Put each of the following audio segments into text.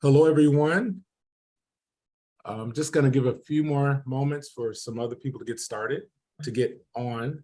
Hello, everyone. I'm just going to give a few more moments for some other people to get started, to get on.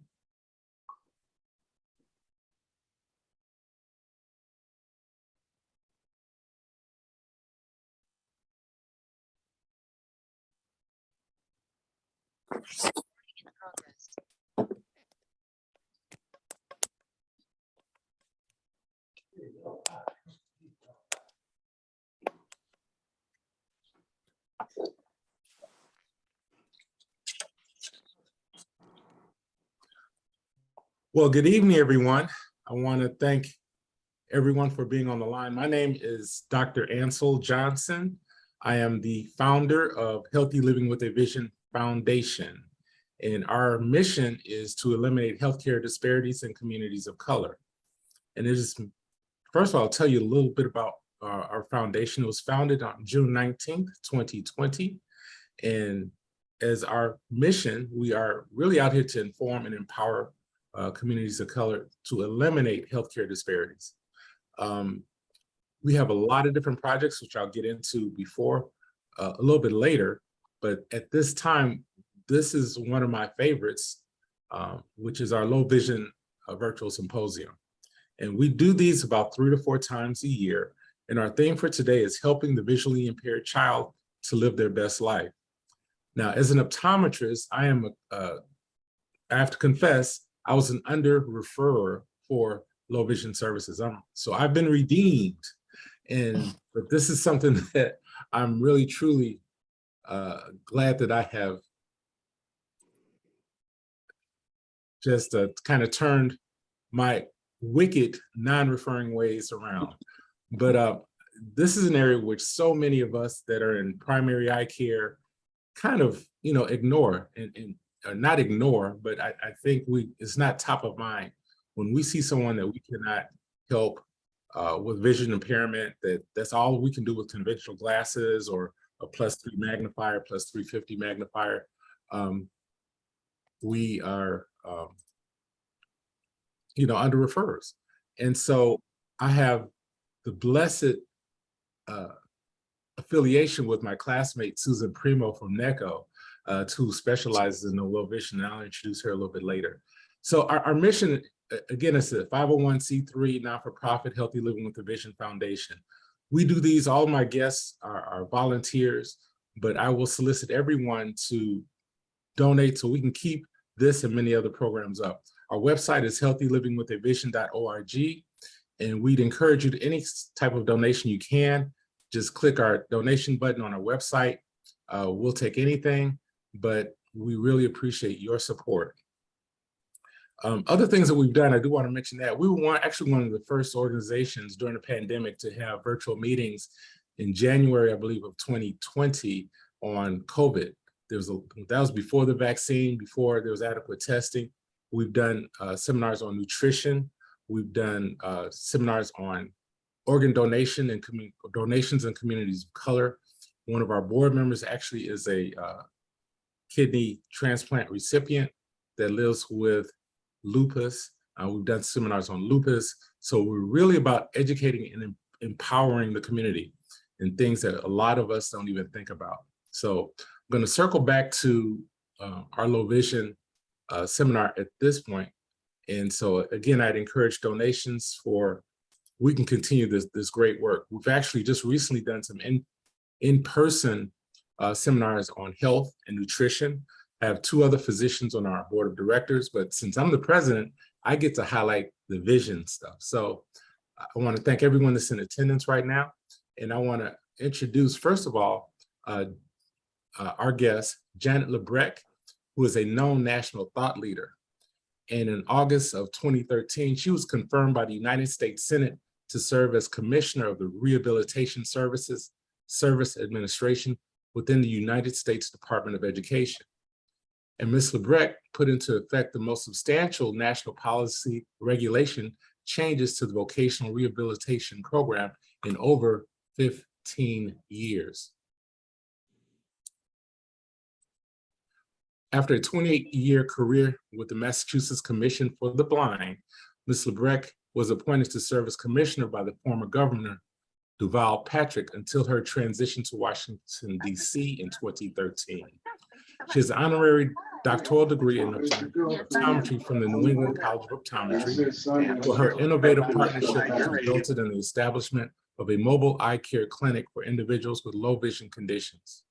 Well, good evening, everyone. I want to thank everyone for being on the line. My name is Dr. Ansel Johnson. I am the founder of Healthy Living with a Vision Foundation, and our mission is to eliminate healthcare disparities in communities of color. And it is, first of all, I'll tell you a little bit about our foundation. It was founded on June 19th, 2020. And as our mission, we are really out here to inform and empower communities of color to eliminate healthcare disparities. We have a lot of different projects, which I'll get into before a little bit later. But at this time, this is one of my favorites, which is our Low Vision Virtual Symposium. And we do these about 3 to 4 times a year. And our theme for today is helping the visually impaired child to live their best life. Now, as an optometrist, I have to confess, I was an under-referrer for low vision services. So I've been redeemed, but this is something that I'm really, truly glad that I have just kind of turned my wicked non-referring ways around. But this is an area which so many of us that are in primary eye care kind of, ignore and not ignore, but I think it's not top of mind when we see someone that we cannot help with vision impairment, that's all we can do with conventional glasses or a +3 magnifier, +350 magnifier. We are, under refers. And so I have the blessed affiliation with my classmate, Susan Primo from NECO, who specializes in low vision, and I'll introduce her a little bit later. So our mission, again, is a 501c3 not-for-profit Healthy Living with a Vision Foundation. We do these, all my guests are volunteers, but I will solicit everyone to donate so we can keep this and many other programs up. Our website is healthylivingwithavision.org, and we'd encourage you to any type of donation you can. Just click our donation button on our website. We'll take anything, but we really appreciate your support. Other things that we've done, I do want to mention that we were actually one of the first organizations during the pandemic to have virtual meetings in January, I believe, of 2020 on COVID. That was before the vaccine, before there was adequate testing. We've done seminars on nutrition. We've done seminars on organ donation and donations in communities of color. One of our board members actually is a kidney transplant recipient that lives with lupus. We've done seminars on lupus. So we're really about educating and empowering the community in things that a lot of us don't even think about. So I'm going to circle back to our low vision seminar at this point. And so again, I'd encourage donations we can continue this great work. We've actually just recently done some in-person seminars on health and nutrition. I have 2 other physicians on our board of directors, but since I'm the president, I get to highlight the vision stuff. So I want to thank everyone that's in attendance right now. And I want to introduce, first of all, our guest, Janet Lebrecht, who is a known national thought leader. And in August of 2013, she was confirmed by the United States Senate to serve as Commissioner of the Rehabilitation Services Service Administration within the United States Department of Education. And Ms. Lebrecht put into effect the most substantial national policy regulation changes to the vocational rehabilitation program in over 15 years. After a 28-year career with the Massachusetts Commission for the Blind, Ms. Lebrecht was appointed to serve as commissioner by the former governor Duval Patrick until her transition to Washington, D.C. in 2013. She has an honorary doctoral degree in optometry from the New England College of Optometry for her innovative partnership, which resulted in the establishment of a mobile eye care clinic for individuals with low vision conditions.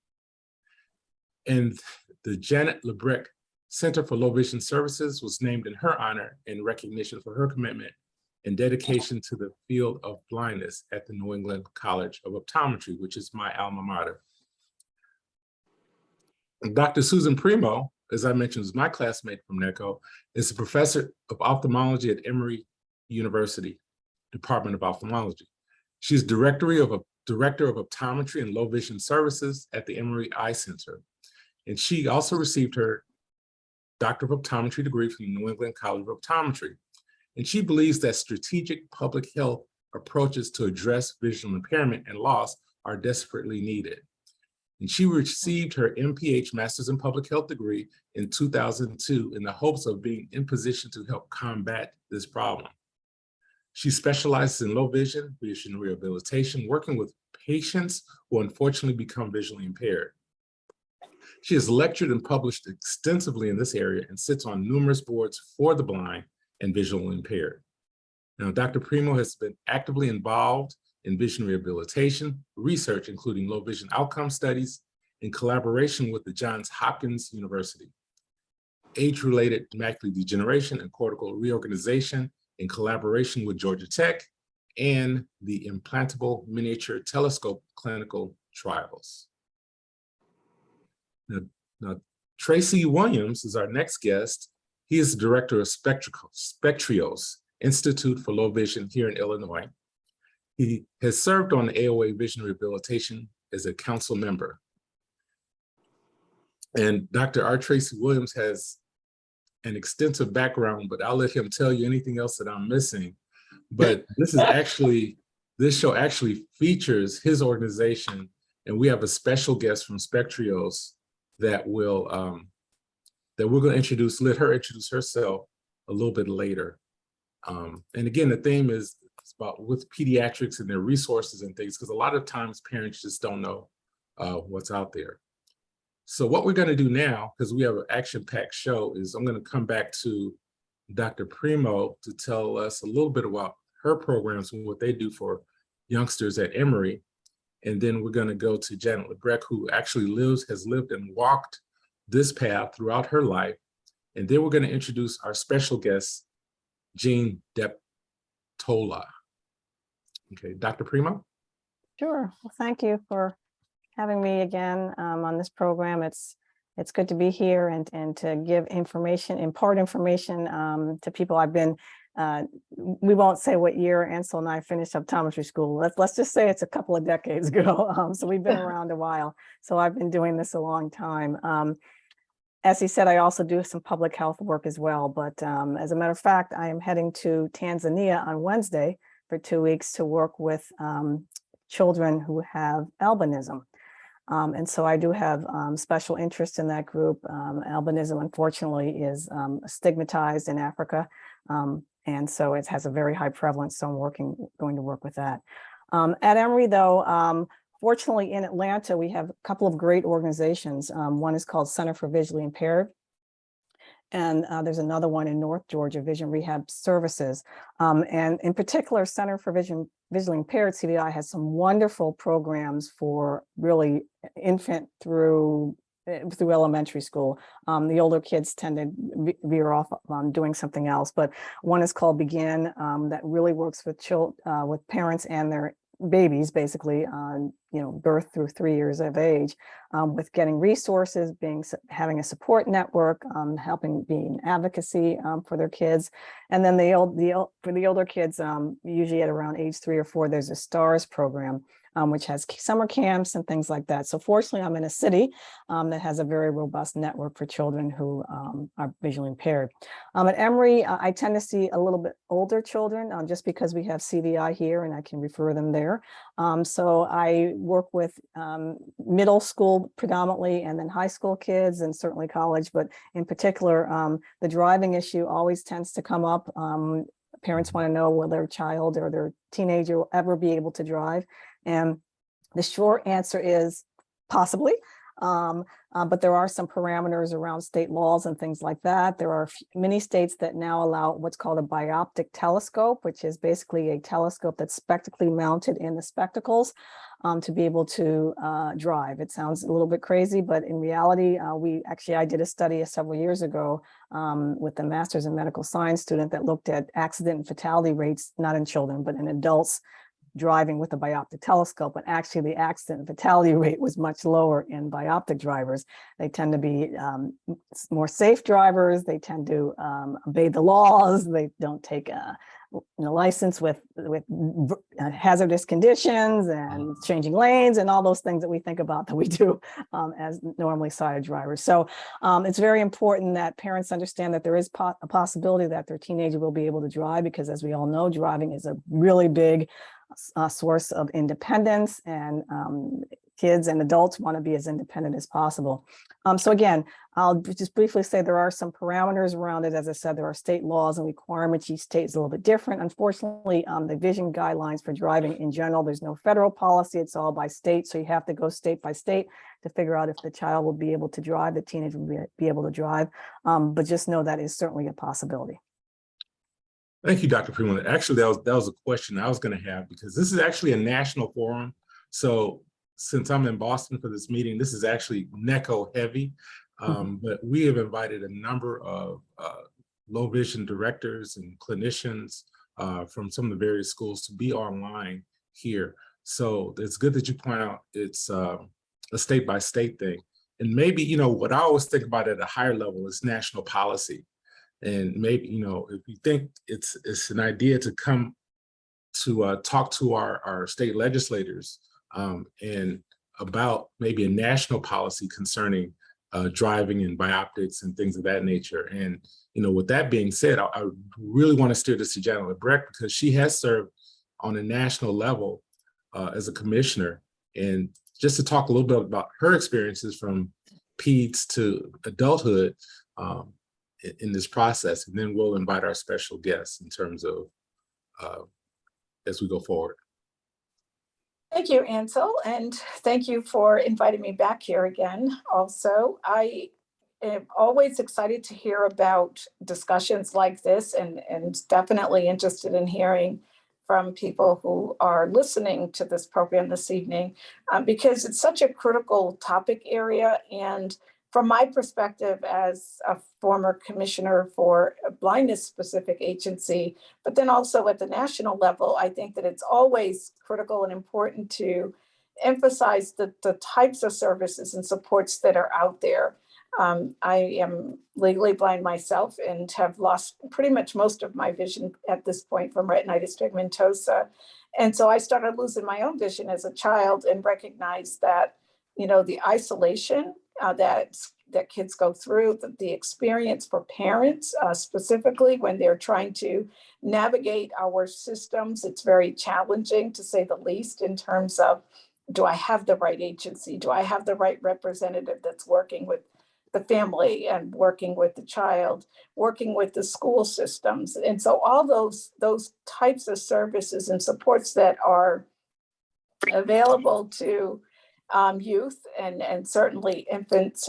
And the Janet Lebrecht Center for Low Vision Services was named in her honor in recognition for her commitment and dedication to the field of blindness at the New England College of Optometry, which is my alma mater. Dr. Susan Primo, as I mentioned, is my classmate from NECO, is a professor of ophthalmology at Emory University, Department of Ophthalmology. She's director of optometry and low vision services at the Emory Eye Center. And she also received her Doctor of Optometry degree from the New England College of Optometry. And she believes that strategic public health approaches to address visual impairment and loss are desperately needed. And she received her MPH, Masters in Public Health degree in 2002 in the hopes of being in position to help combat this problem. She specializes in low vision rehabilitation, working with patients who unfortunately become visually impaired. She has lectured and published extensively in this area and sits on numerous boards for the blind and visually impaired. Now, Dr. Primo has been actively involved in vision rehabilitation, research, including low vision outcome studies, in collaboration with the Johns Hopkins University, age-related macular degeneration and cortical reorganization in collaboration with Georgia Tech, and the implantable miniature telescope clinical trials. Now, Tracy Williams is our next guest. He is the director of Spectrios Institute for Low Vision here in Illinois. He has served on the AOA Vision Rehabilitation as a council member. And Dr. R. Tracy Williams has an extensive background, but I'll let him tell you anything else that I'm missing. But this show actually features his organization, and we have a special guest from Spectrios that we're going to introduce. Let her introduce herself a little bit later. And again, the theme is about with pediatrics and their resources and things, because a lot of times parents just don't know what's out there. So what we're going to do now, because we have an action-packed show, is I'm going to come back to Dr. Primo to tell us a little bit about her programs and what they do for youngsters at Emory. And then we're going to go to Janet Lebrecht, who actually has lived and walked this path throughout her life. And then we're going to introduce our special guest, Jean Deptola. Okay, Dr. Primo? Sure. Well, thank you for having me again on this program. It's good to be here and to give information, impart information to people. I've been, we won't say what year Ansel and I finished optometry school. Let's just say it's a couple of decades ago. So we've been around a while. So I've been doing this a long time. As he said, I also do some public health work as well. But as a matter of fact, I am heading to Tanzania on Wednesday for 2 weeks to work with children who have albinism. And so I do have special interest in that group. Albinism, unfortunately, is stigmatized in Africa. And so it has a very high prevalence. So I'm going to work with that. At Emory, though, fortunately in Atlanta, we have a couple of great organizations. One is called Center for Visually Impaired. And there's another one in North Georgia, Vision Rehab Services. And in particular, Center for Visually Impaired, CVI, has some wonderful programs for really infant through elementary school. The older kids tend to veer off doing something else, but one is called Begin that really works with parents and their babies, basically on birth through 3 years of age, with getting resources, having a support network, helping being advocacy for their kids. And then for the older kids, usually at around age 3 or 4, there's a STARS program, which has summer camps and things like that. So fortunately, I'm in a city that has a very robust network for children who are visually impaired. At Emory, I tend to see a little bit older children just because we have CVI here and I can refer them there. So I work with middle school predominantly, and then high school kids, and certainly college, but in particular, the driving issue always tends to come up. Parents want to know will their child or their teenager will ever be able to drive. And the short answer is possibly. But there are some parameters around state laws and things like that. There are many states that now allow what's called a bioptic telescope, which is basically a telescope that's spectacally mounted in the spectacles to be able to drive. It sounds a little bit crazy, but in reality, I did a study several years ago with a master's in medical science student that looked at accident and fatality rates, not in children, but in adults driving with a bioptic telescope, and actually the accident and fatality rate was much lower in bioptic drivers. They tend to be more safe drivers. They tend to obey the laws. They don't take a license with hazardous conditions and changing lanes and all those things that we think about that we do as normally sighted drivers. So it's very important that parents understand that there is a possibility that their teenager will be able to drive, because as we all know, driving is a really big source of independence, and kids and adults want to be as independent as possible. So again, I'll just briefly say there are some parameters around it. As I said, there are state laws and requirements. Each state is a little bit different. Unfortunately, the vision guidelines for driving in general, there's no federal policy. It's all by state. So you have to go state by state to figure out if the child will be able to drive, the teenager will be able to drive. But just know that is certainly a possibility. Thank you, Dr. Primo. Actually, that was a question I was going to have, because this is actually a national forum. So since I'm in Boston for this meeting, this is actually NECO heavy, but we have invited a number of low vision directors and clinicians from some of the various schools to be online here. So it's good that you point out it's a state by state thing. And maybe, you know, what I always think about at a higher level is national policy. And maybe, you know, if you think it's an idea to come to talk to our state legislators and about maybe a national policy concerning driving and bioptics and things of that nature. And, you know, with that being said, I really want to steer this to Janet Lebrecht, because she has served on a national level as a commissioner. And just to talk a little bit about her experiences from peds to adulthood, in this process, and then we'll invite our special guests in terms of as we go forward. Thank you, Ansel, and thank you for inviting me back here again. Also, I am always excited to hear about discussions like this, and definitely interested in hearing from people who are listening to this program this evening, because it's such a critical topic area. And from my perspective as a former commissioner for a blindness-specific agency, but then also at the national level, I think that it's always critical and important to emphasize the types of services and supports that are out there. I am legally blind myself and have lost pretty much most of my vision at this point from retinitis pigmentosa. And so I started losing my own vision as a child and recognized that, you know, the isolation that kids go through, the experience for parents, specifically when they're trying to navigate our systems, it's very challenging, to say the least, in terms of, do I have the right agency? Do I have the right representative that's working with the family and working with the child, working with the school systems? And so all those types of services and supports that are available to youth and certainly infant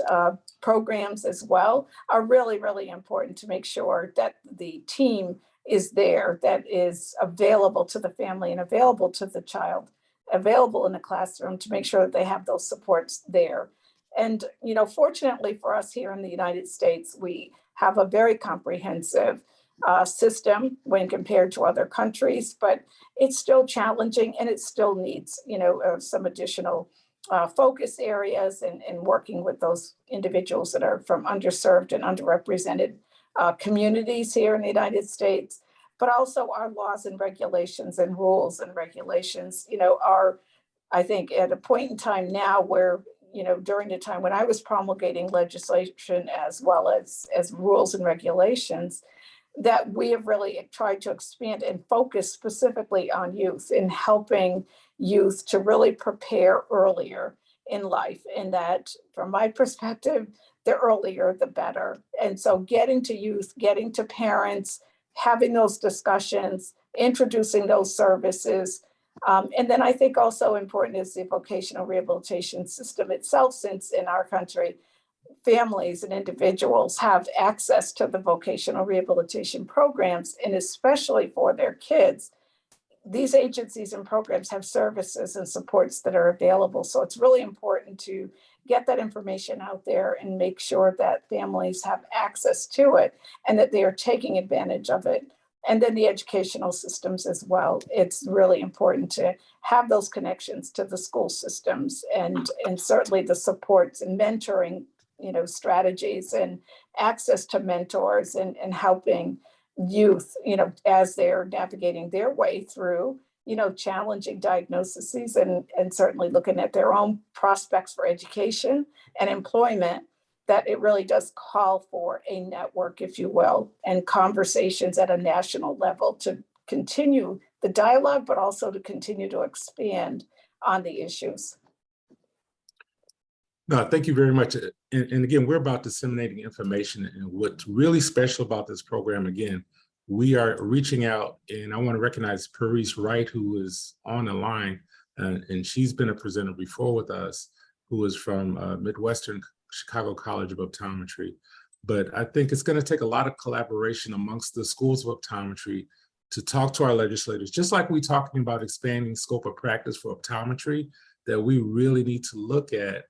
programs as well are really, really important to make sure that the team is there, that is available to the family and available to the child, available in the classroom, to make sure that they have those supports there. And, you know, fortunately for us here in the United States, we have a very comprehensive system when compared to other countries, but it's still challenging, and it still needs, you know, some additional focus areas and working with those individuals that are from underserved and underrepresented communities here in the United States. But also our laws and regulations and rules and regulations, you know, are, I think, at a point in time now where, you know, during the time when I was promulgating legislation as well as rules and regulations, that we have really tried to expand and focus specifically on youth, in helping youth to really prepare earlier in life. And that, from my perspective, the earlier, the better. And so getting to youth, getting to parents, having those discussions, introducing those services, And then I think also important is the vocational rehabilitation system itself, since in our country, families and individuals have access to the vocational rehabilitation programs, and especially for their kids, these agencies and programs have services and supports that are available. So it's really important to get that information out there and make sure that families have access to it and that they are taking advantage of it. And then the educational systems as well. It's really important to have those connections to the school systems and certainly the supports and mentoring, strategies and access to mentors and helping youth, as they're navigating their way through, challenging diagnoses and certainly looking at their own prospects for education and employment, that it really does call for a network, if you will, and conversations at a national level to continue the dialogue, but also to continue to expand on the issues. No, thank you very much. And again, we're about disseminating information. And what's really special about this program, again, we are reaching out, and I want to recognize Paris Wright, who is on the line, and she's been a presenter before with us, who is from Midwestern Chicago College of Optometry. But I think it's going to take a lot of collaboration amongst the schools of optometry to talk to our legislators, just like we're talking about expanding scope of practice for optometry, that we really need to look at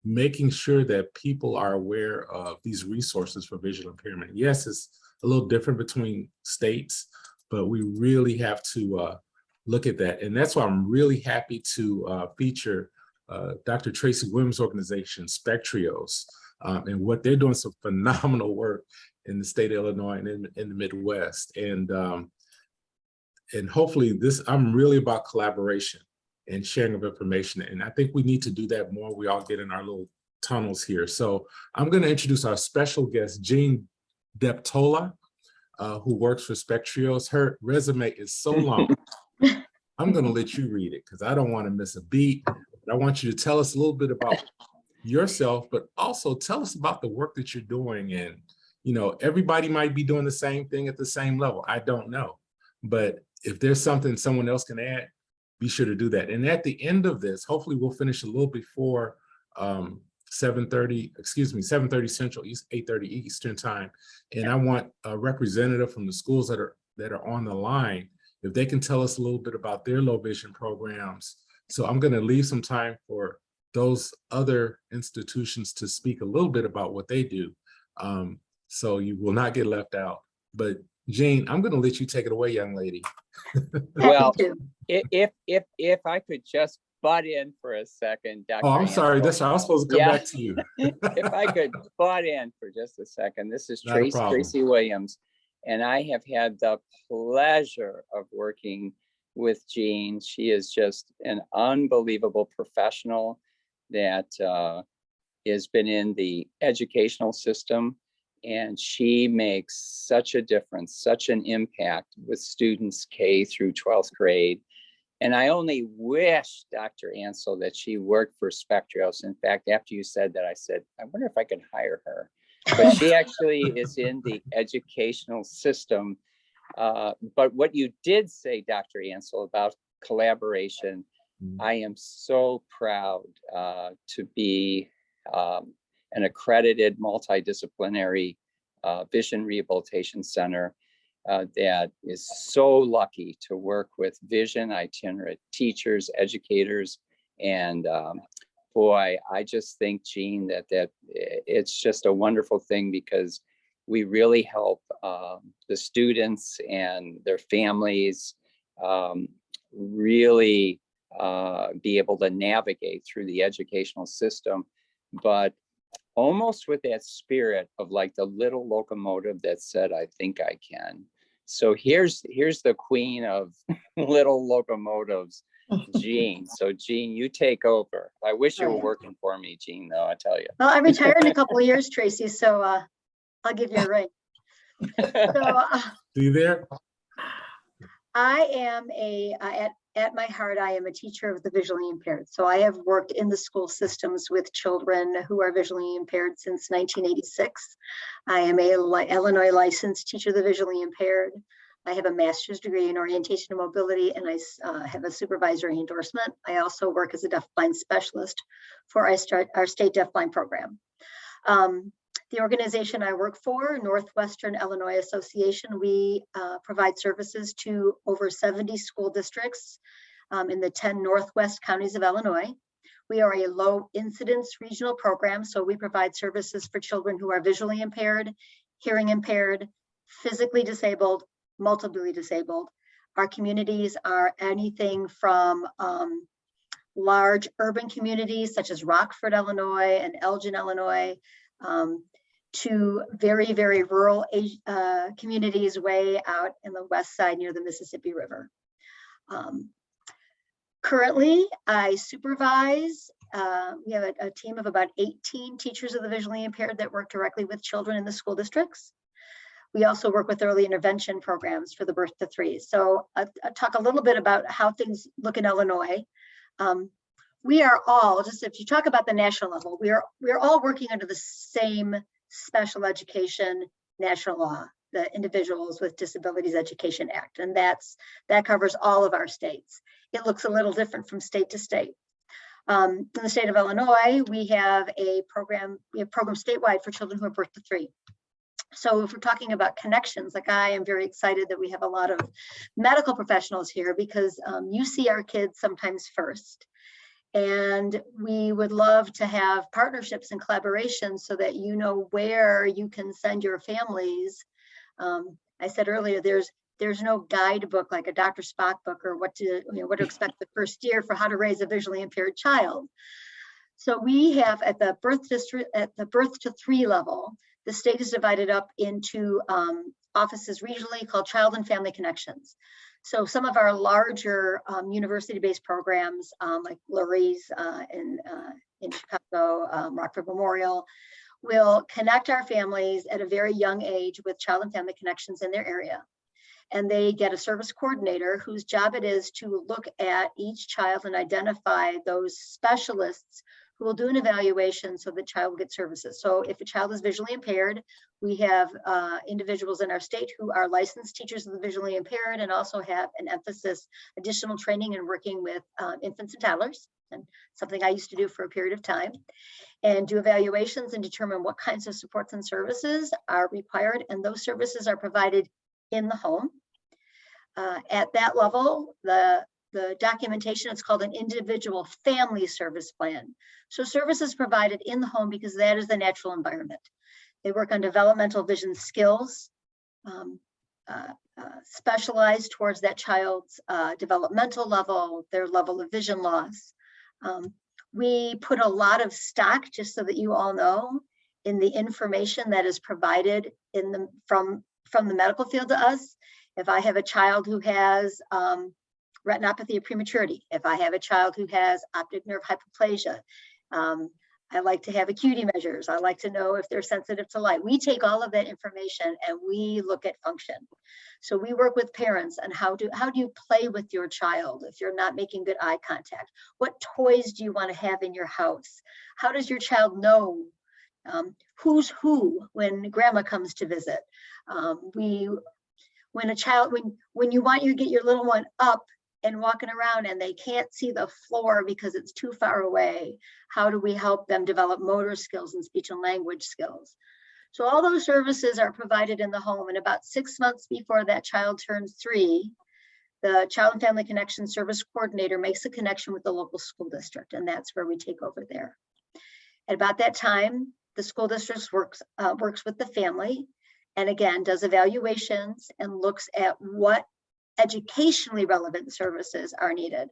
making sure that people are aware of these resources for visual impairment. Yes, it's a little different between states, but we really have to look at that. And that's why I'm really happy to feature Dr. Tracy Williams' organization, Spectrios, and what they're doing, some phenomenal work in the state of Illinois and in the Midwest. And hopefully I'm really about collaboration and sharing of information. And I think we need to do that more. We all get in our little tunnels here. So I'm going to introduce our special guest, Jean Deptola, who works for Spectrios. Her resume is so long. I'm going to let you read it because I don't want to miss a beat. But I want you to tell us a little bit about yourself, but also tell us about the work that you're doing. And, everybody might be doing the same thing at the same level. I don't know. But if there's something someone else can add, be sure to do that. And at the end of this, hopefully we'll finish a little before 7:30 Central, 8:30 Eastern time. And I want a representative from the schools that are on the line, if they can tell us a little bit about their low vision programs. So I'm going to leave some time for those other institutions to speak a little bit about what they do. So you will not get left out. But Jean, I'm going to let you take it away, young lady. Well, if I could just butt in for a second, Dr. Oh, I'm sorry. Ansel. That's I was supposed to come back to you. If I could butt in for just a second. This is Not a problem. Tracy Williams, and I have had the pleasure of working with Jean. She is just an unbelievable professional that has been in the educational system, and she makes such a difference, such an impact with students K through 12th grade. And I only wish, Dr. Ansel, that she worked for Spectrios. In fact, after you said that, I said, I wonder if I could hire her. But she actually is in the educational system. But what you did say, Dr. Ansel, about collaboration, I am so proud to be an accredited multidisciplinary vision rehabilitation center that is so lucky to work with vision itinerant teachers, educators, and boy, I just think, Jean, that it's just a wonderful thing because we really help the students and their families really be able to navigate through the educational system, but almost with that spirit of like the little locomotive that said, I think I can. So here's the queen of little locomotives, Jean. So Jean, you take over. I wish you were working for me, Jean, though, I tell you. Well, I retired in a couple of years, Tracy, so I'll give you a ring. So See you there? I am at my heart, I am a teacher of the visually impaired. So I have worked in the school systems with children who are visually impaired since 1986. I am a Illinois licensed teacher of the visually impaired. I have a master's degree in orientation and mobility, and I have a supervisory endorsement. I also work as a deafblind specialist for our state deafblind program. The organization I work for, Northwestern Illinois Association, we provide services to over 70 school districts in the 10 Northwest counties of Illinois. We are a low incidence regional program, so we provide services for children who are visually impaired, hearing impaired, physically disabled, multiply disabled. Our communities are anything from large urban communities such as Rockford, Illinois and Elgin, Illinois, to very, very rural communities way out in the west side near the Mississippi River. Currently, I supervise, we have a team of about 18 teachers of the visually impaired that work directly with children in the school districts. We also work with early intervention programs for the birth to 3. So I'll talk a little bit about how things look in Illinois. We are all, just if you talk about the national level, we're all working under the same special education national law, the Individuals with Disabilities Education Act, and that covers all of our states. It looks a little different from state to state. In the state of Illinois, we have a program statewide for children who are birth to 3. So if we're talking about connections, like I am very excited that we have a lot of medical professionals here because you see our kids sometimes first. And we would love to have partnerships and collaborations so that you know where you can send your families. I said earlier, there's no guidebook like a Dr. Spock book or what to expect the first year for how to raise a visually impaired child. So we have at the birth to 3 level, the state is divided up into offices regionally called Child and Family Connections. So some of our larger university-based programs like Lurie's in Chicago, Rockford Memorial, will connect our families at a very young age with Child and Family Connections in their area. And they get a service coordinator whose job it is to look at each child and identify those specialists who will do an evaluation so the child will get services. So if a child is visually impaired, we have individuals in our state who are licensed teachers of the visually impaired and also have an emphasis, additional training in working with infants and toddlers, and something I used to do for a period of time, and do evaluations and determine what kinds of supports and services are required. And those services are provided in the home. At that level, the documentation, it's called an individual family service plan. So services provided in the home because that is the natural environment. They work on developmental vision skills, specialized towards that child's developmental level, their level of vision loss. We put a lot of stock, just so that you all know, in the information that is provided from the medical field to us. If I have a child who has retinopathy of prematurity, if I have a child who has optic nerve hypoplasia, I like to have acuity measures. I like to know if they're sensitive to light. We take all of that information and we look at function. So we work with parents on how do you play with your child if you're not making good eye contact? What toys do you want to have in your house? How does your child know who's who when grandma comes to visit? When you want to get your little one up and walking around and they can't see the floor because it's too far away, how do we help them develop motor skills and speech and language skills? So all those services are provided in the home, and about 6 months before that child turns 3, the Child and Family Connection Service Coordinator makes a connection with the local school district, and that's where we take over there. At about that time, the school district works with the family, and again, does evaluations and looks at what educationally relevant services are needed.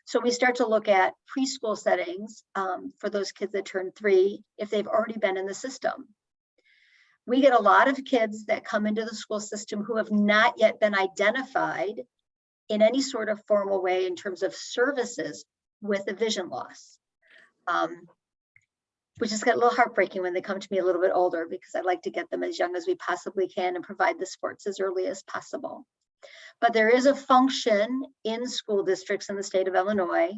So we start to look at preschool settings for those kids that turn 3 if they've already been in the system. We get a lot of kids that come into the school system who have not yet been identified in any sort of formal way in terms of services with a vision loss, which is a little heartbreaking when they come to me a little bit older, because I like to get them as young as we possibly can and provide the supports as early as possible. But there is a function in school districts in the state of Illinois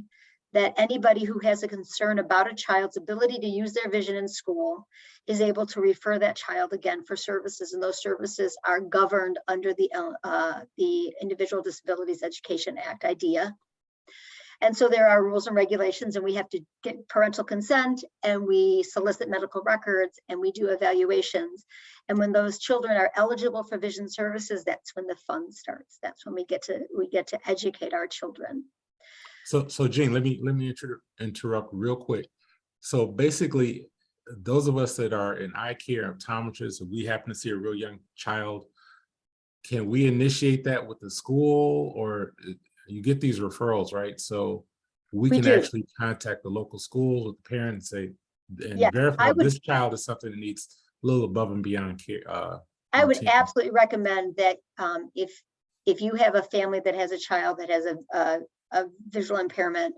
that anybody who has a concern about a child's ability to use their vision in school is able to refer that child again for services, and those services are governed under the Individual Disabilities Education Act, IDEA. And so there are rules and regulations, and we have to get parental consent, and we solicit medical records, and we do evaluations. And when those children are eligible for vision services, that's when the fun starts. That's when we get to educate our children. So Jean, let me interrupt real quick. So basically, those of us that are in eye care, optometrists, if we happen to see a real young child, can we initiate that with the school, or you get these referrals, right? So we can actually contact the local schools with the parents and say, and verify this child is something that needs a little above and beyond care. I would absolutely recommend that if you have a family that has a child that has a visual impairment,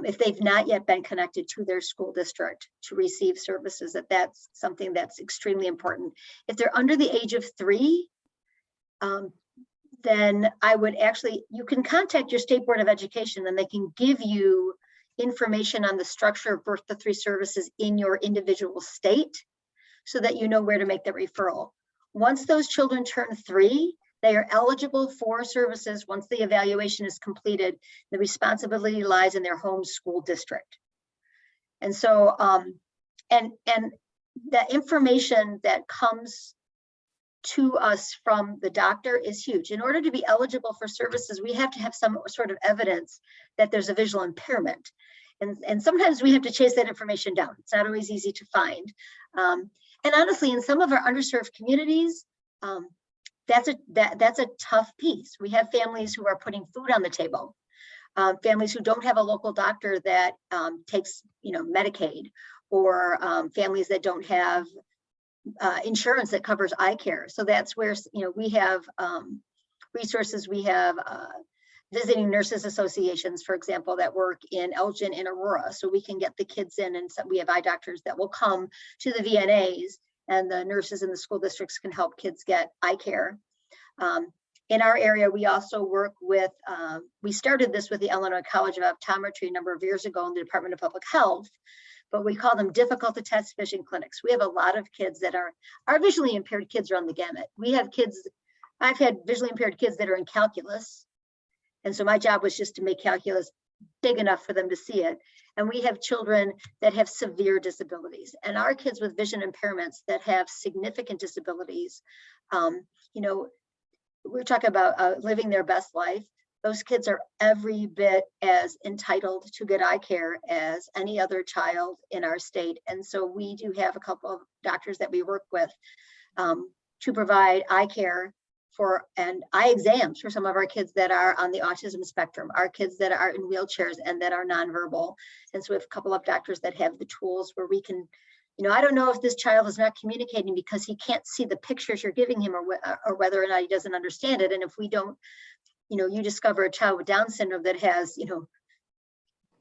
if they've not yet been connected to their school district to receive services, that's something that's extremely important. If they're under the age of 3, then I would you can contact your State Board of Education, and they can give you information on the structure of birth to 3 services in your individual state, so that you know where to make the referral. Once those children turn 3, they are eligible for services. Once the evaluation is completed, the responsibility lies in their home school district. And so, and the information that comes to us from the doctor is huge. In order to be eligible for services, we have to have some sort of evidence that there's a visual impairment. And sometimes we have to chase that information down. It's not always easy to find. And honestly, in some of our underserved communities, that's a tough piece. We have families who are putting food on the table, families who don't have a local doctor that takes, Medicaid, or families that don't have insurance that covers eye care. So that's where, we have resources. We have visiting nurses associations, for example, that work in Elgin and Aurora. So we can get the kids in, and we have eye doctors that will come to the VNAs, and the nurses in the school districts can help kids get eye care. In our area, we also work with, we started this with the Illinois College of Optometry a number of years ago in the Department of Public Health, but we call them difficult to test vision clinics. We have a lot of kids that are, our visually impaired kids are on the gamut. We have kids, I've had visually impaired kids that are in calculus. And so my job was just to make calculus big enough for them to see it. And we have children that have severe disabilities, and our kids with vision impairments that have significant disabilities, we're talking about living their best life. Those kids are every bit as entitled to good eye care as any other child in our state. And so we do have a couple of doctors that we work with to provide eye care and eye exams for some of our kids that are on the autism spectrum, our kids that are in wheelchairs and that are nonverbal. And so we have a couple of doctors that have the tools where we can, I don't know if this child is not communicating because he can't see the pictures you're giving him, or whether or not he doesn't understand it. And if we don't, you discover a child with Down syndrome that has,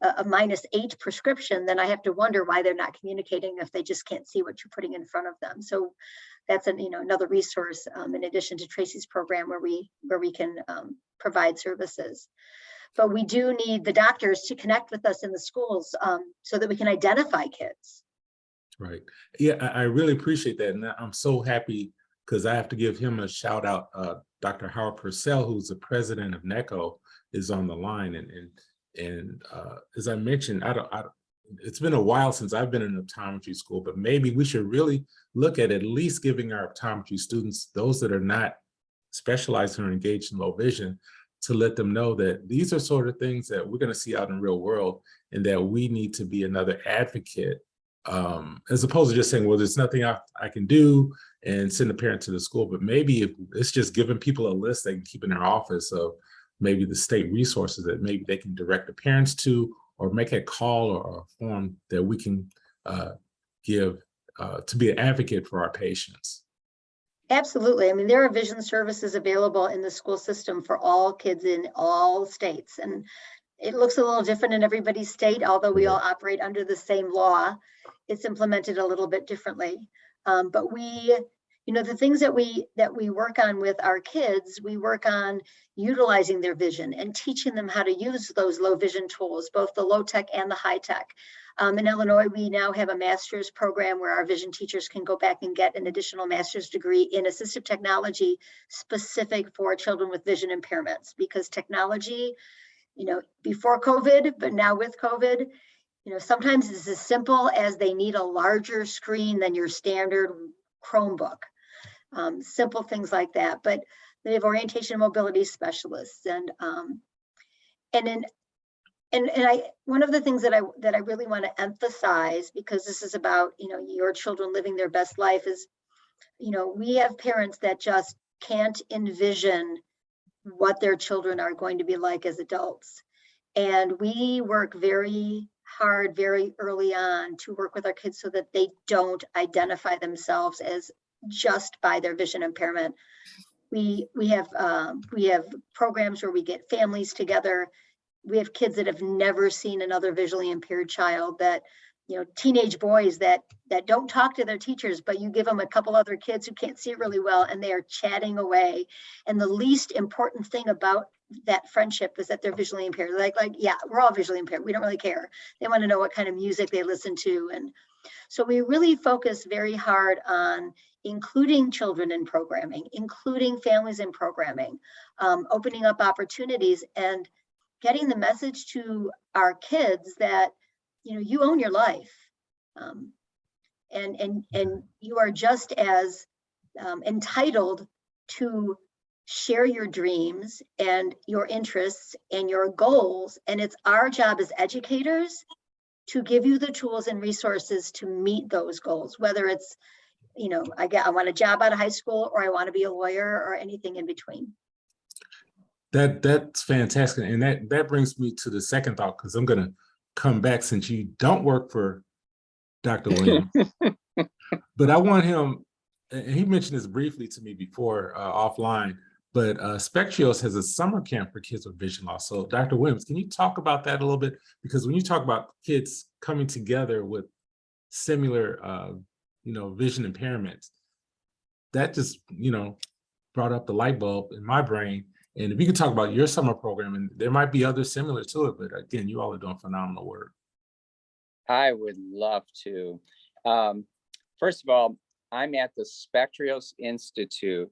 a -8 prescription, then I have to wonder why they're not communicating if they just can't see what you're putting in front of them. So that's another resource in addition to Tracy's program where we can provide services. But we do need the doctors to connect with us in the schools so that we can identify kids. Right. Yeah, I really appreciate that. And I'm so happy because I have to give him a shout out. Dr. Howard Purcell, who's the president of NECO, is on the line. And as I mentioned, it's been a while since I've been in optometry school, but maybe we should really look at least giving our optometry students, those that are not specialized or engaged in low vision, to let them know that these are sort of things that we're going to see out in the real world, and that we need to be another advocate, as opposed to just saying, well, there's nothing I can do and send a parent to the school. But maybe if it's just giving people a list they can keep in their office of maybe the state resources that maybe they can direct the parents to, or make a call or a form that we can give to be an advocate for our patients. Absolutely. I mean, there are vision services available in the school system for all kids in all states. And it looks a little different in everybody's state, although we all operate under the same law. It's implemented a little bit differently. But we, You know, the things that we work on with our kids, we work on utilizing their vision and teaching them how to use those low vision tools, both the low tech and the high tech. In Illinois, we now have a master's program where our vision teachers can go back and get an additional master's degree in assistive technology specific for children with vision impairments, because technology, you know, before COVID, but now with COVID, you know, sometimes it's as simple as they need a larger screen than your standard Chromebook. Simple things like that. But they have orientation and mobility specialists, and one of the things that I really want to emphasize, because this is about, you know, your children living their best life, is, you know, we have parents that just can't envision what their children are going to be like as adults. And we work very hard very early on to work with our kids so that they don't identify themselves as just by their vision impairment. We have programs where we get families together. We have kids that have never seen another visually impaired child, that, you know, teenage boys that don't talk to their teachers, but you give them a couple other kids who can't see really well and they are chatting away. And the least important thing about that friendship is that they're visually impaired. Like, yeah, we're all visually impaired. We don't really care. They want to know what kind of music they listen to. And so we really focus very hard on including children in programming, including families in programming, opening up opportunities and getting the message to our kids that, you know, you own your life, and you are just as entitled to share your dreams and your interests and your goals. And it's our job as educators to give you the tools and resources to meet those goals, whether it's, you know, I want a job out of high school, or I want to be a lawyer, or anything in between. That's fantastic. And that brings me to the second thought, because I'm going to come back, since you don't work for Dr. Williams. But I want him, and he mentioned this briefly to me before offline, but Spectrios has a summer camp for kids with vision loss. So Dr. Williams, can you talk about that a little bit? Because when you talk about kids coming together with similar, you know, vision impairments, that just, you know, brought up the light bulb in my brain. And if you could talk about your summer program, and there might be others similar to it, but again, you all are doing phenomenal work. I would love to. First of all, I'm at the Spectrios Institute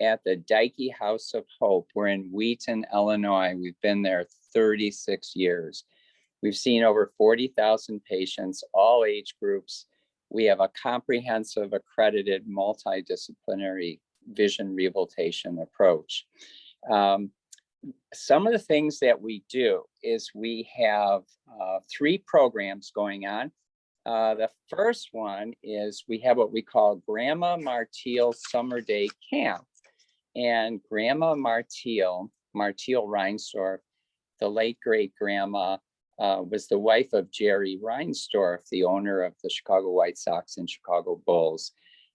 at the Dike House of Hope. We're in Wheaton, Illinois. We've been there 36 years. We've seen over 40,000 patients, all age groups. We have a comprehensive, accredited, multidisciplinary vision rehabilitation approach. Some of the things that we do is we have 3 programs going on. The first one is we have what we call Grandma Martiel Summer Day Camp. And Grandma Martiel Reinsdorf, the late great grandma, was the wife of Jerry Reinsdorf, the owner of the Chicago White Sox and Chicago Bulls.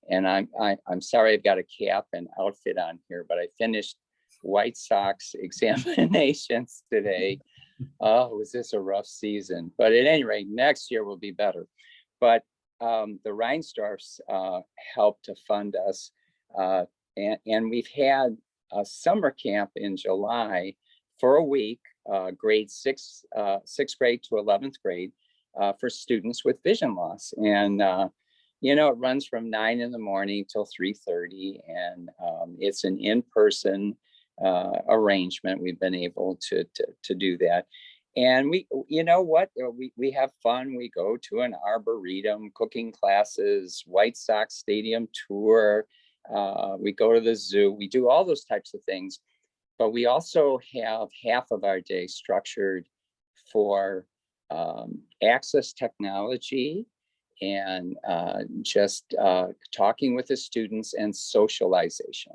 And I'm sorry I've got a cap and outfit on here, but I finished White Sox examinations today. Oh, was this a rough season? But at any rate, next year will be better. But the Reinsdorfs helped to fund us. And we've had a summer camp in July for a week, grade 6th grade to 11th grade, for students with vision loss. And you know, it runs from 9 in the morning till 3:30, and it's an in-person arrangement. We've been able to do that. And we, you know what, we have fun. We go to an arboretum, cooking classes, White Sox Stadium tour. We go to the zoo. We do all those types of things. But we also have half of our day structured for access technology and just talking with the students and socialization.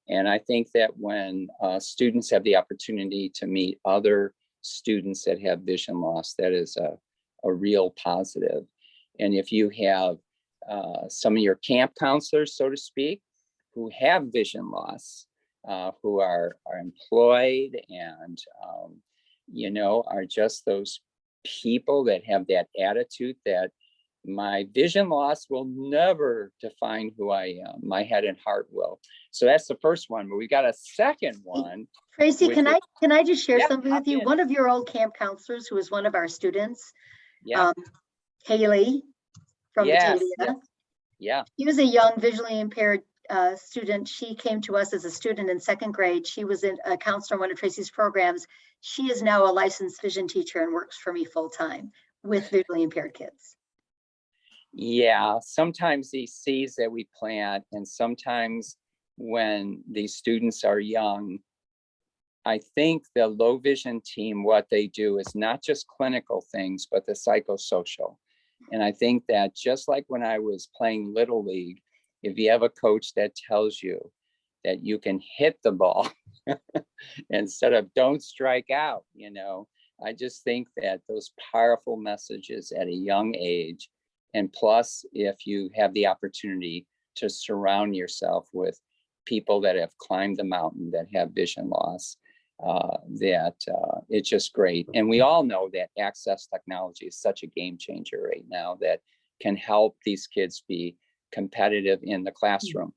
And I think that when students have the opportunity to meet other students that have vision loss, that is a real positive. And if you have some of your camp counselors, so to speak, who have vision loss, who are employed and, you know, are just those people that have that attitude that my vision loss will never define who I am. My head and heart will. So that's the first one, but we got a second one. Tracy, which can I just share Yeah, something with hop you? in. One of your old camp counselors, who was one of our students, Yeah, Haley from yes, Batavia. yeah. She was a young visually impaired student. She came to us as a student in 2nd grade. She was a counselor in one of Tracy's programs. She is now a licensed vision teacher and works for me full time with visually impaired kids. Yeah, sometimes these seeds that we plant, and sometimes when these students are young, I think the low vision team, what they do is not just clinical things, but the psychosocial. And I think that just like when I was playing Little League, if you have a coach that tells you that you can hit the ball instead of don't strike out, you know, I just think that those powerful messages at a young age, and plus, if you have the opportunity to surround yourself with people that have climbed the mountain, that have vision loss, it's just great. And we all know that access technology is such a game changer right now that can help these kids be competitive in the classroom.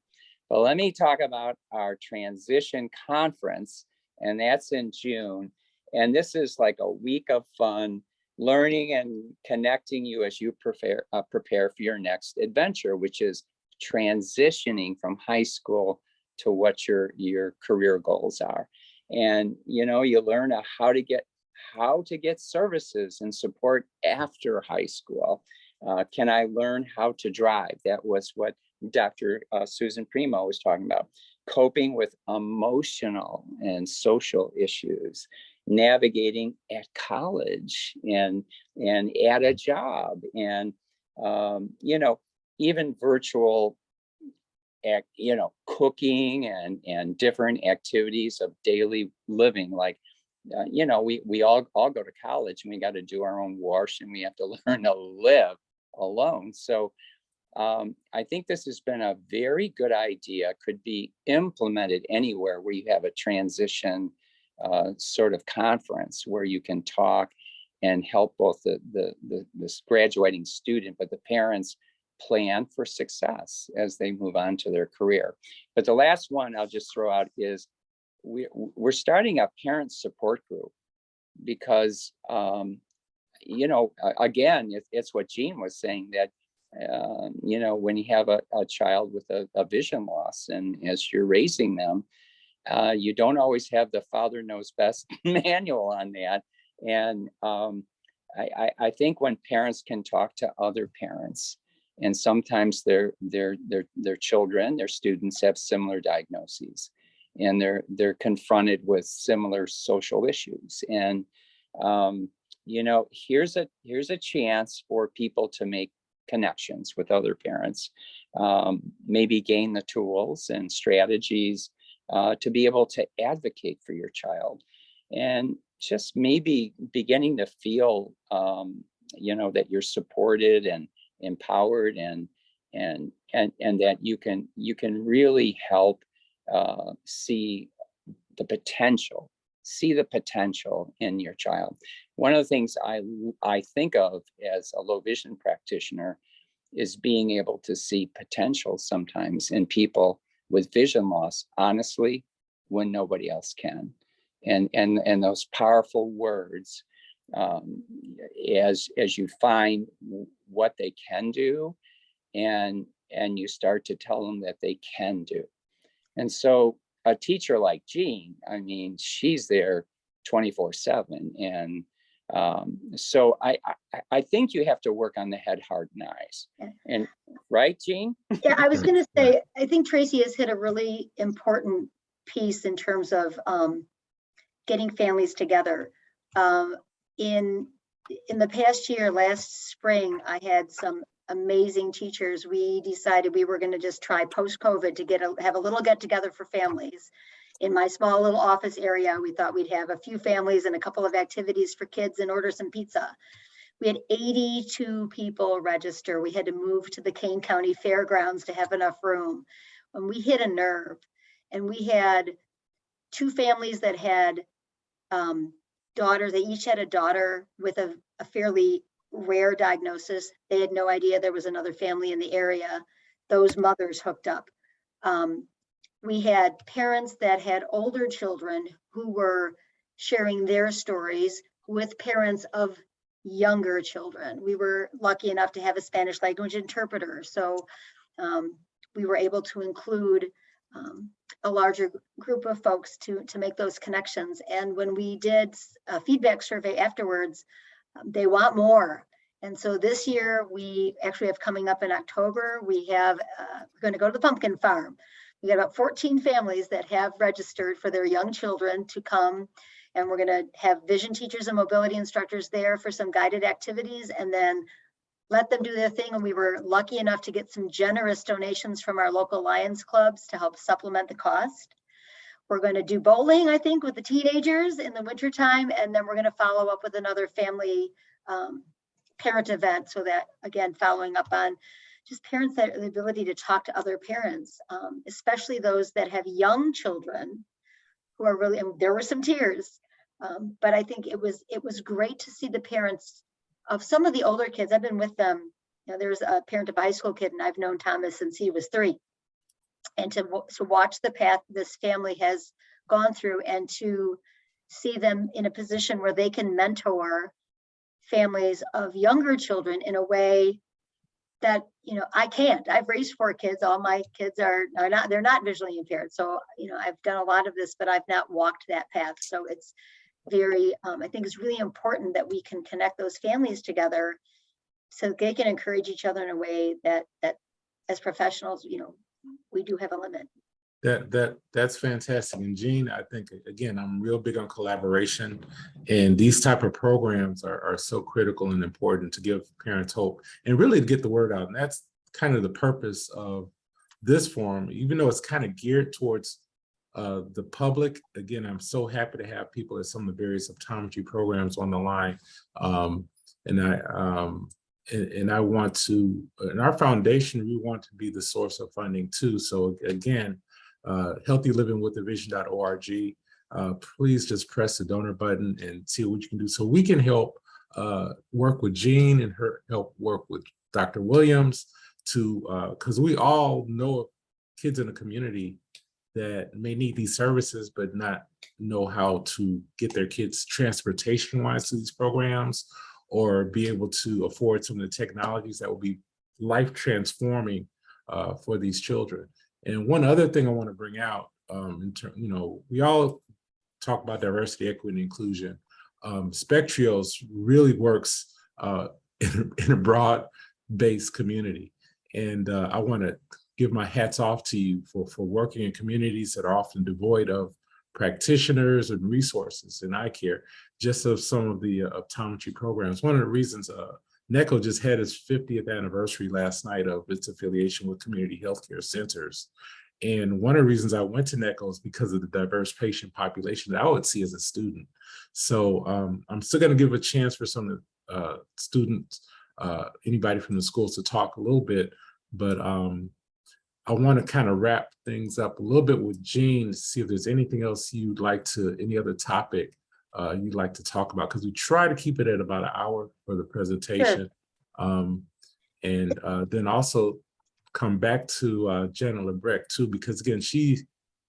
But let me talk about our transition conference, and that's in June. And this is like a week of fun, learning and connecting you as you prepare for your next adventure, which is transitioning from high school to what your career goals are. And you know, you learn how to get services and support after high school. Can I learn how to drive? That was what Dr. Susan Primo was talking about. Coping with emotional and social issues, navigating at college and at a job, and you know, even virtual cooking and different activities of daily living. Like you know, we all go to college and we got to do our own wash, and we have to learn to live alone. So I think this has been a very good idea, could be implemented anywhere where you have a transition sort of conference where you can talk and help both this graduating student, but the parents plan for success as they move on to their career. But the last one I'll just throw out is we're starting a parent support group, because you know, again, it's what Jean was saying, that you know, when you have a child with a vision loss, and as you're raising them, you don't always have the father knows best manual on that. And I think when parents can talk to other parents, and sometimes their children, their students have similar diagnoses, and they're confronted with similar social issues. And you know, here's a chance for people to make connections with other parents, maybe gain the tools and strategies to be able to advocate for your child, and just maybe beginning to feel you know, that you're supported and empowered, and that you can really help see the potential in your child. One of the things I think of as a low vision practitioner is being able to see potential sometimes in people with vision loss, honestly, when nobody else can. And those powerful words, as you find what they can do, and you start to tell them that they can do. And so a teacher like Jean, I mean, she's there 24/7. And so I think you have to work on the head, heart, and eyes. And right, Jean? Yeah, I was going to say, I think Tracy has hit a really important piece in terms of getting families together. In the past year, last spring, I had some amazing teachers. We decided we were going to just try post-COVID to have a little get together for families. In my small little office area, we thought we'd have a few families and a couple of activities for kids and order some pizza. We had 82 people register. We had to move to the Kane County Fairgrounds to have enough room. And we hit a nerve. And we had two families that had daughters. They each had a daughter with a fairly rare diagnosis. They had no idea there was another family in the area. Those mothers hooked up. We had parents that had older children who were sharing their stories with parents of younger children. We were lucky enough to have a Spanish language interpreter. So we were able to include a larger group of folks to make those connections. And when we did a feedback survey afterwards, they want more. And so this year we actually have coming up in October, we have, we're going to go to the pumpkin farm. We got about 14 families that have registered for their young children to come. And we're going to have vision teachers and mobility instructors there for some guided activities, and then let them do their thing. And we were lucky enough to get some generous donations from our local Lions clubs to help supplement the cost. We're going to do bowling, I think, with the teenagers in the wintertime. And then we're going to follow up with another family parent event. So that, again, following up on just parents that the ability to talk to other parents, especially those that have young children who are really, and there were some tears, but I think it was great to see the parents of some of the older kids. I've been with them. You know, there's a parent of a high school kid, and I've known Thomas since he was 3. And to watch the path this family has gone through, and to see them in a position where they can mentor families of younger children in a way that, you know, I can't. I've raised 4 kids. All my kids are not, they're not visually impaired. So, you know, I've done a lot of this, but I've not walked that path. So it's very, I think it's really important that we can connect those families together so they can encourage each other in a way that as professionals, you know, we do have a limit. That's fantastic. And Jean, I think, again, I'm real big on collaboration, and these type of programs are so critical and important to give parents hope and really to get the word out. And that's kind of the purpose of this forum, even though it's kind of geared towards the public. Again, I'm so happy to have people at some of the various optometry programs on the line. And I want to, in our foundation, we want to be the source of funding too. So again, healthylivingwiththevision.org. Please just press the donor button and see what you can do so we can help work with Jean and help work with Dr. Williams to, because we all know of kids in the community that may need these services but not know how to get their kids transportation wise to these programs, or be able to afford some of the technologies that will be life transforming for these children. And one other thing I want to bring out, you know, we all talk about diversity, equity, and inclusion. Spectrios really works in a broad-based community. And I want to give my hats off to you for working in communities that are often devoid of practitioners and resources in eye care, just of some of the optometry programs. One of the reasons NECO just had its 50th anniversary last night of its affiliation with community healthcare centers. And one of the reasons I went to NECO is because of the diverse patient population that I would see as a student. So I'm still going to give a chance for some of the students, anybody from the schools, to talk a little bit, but I want to kind of wrap things up a little bit with Jean to see if there's anything else you'd like to, any other topic you'd like to talk about, because we try to keep it at about an hour for the presentation. Sure. And then also come back to Jenna Lebrecht too, because again, she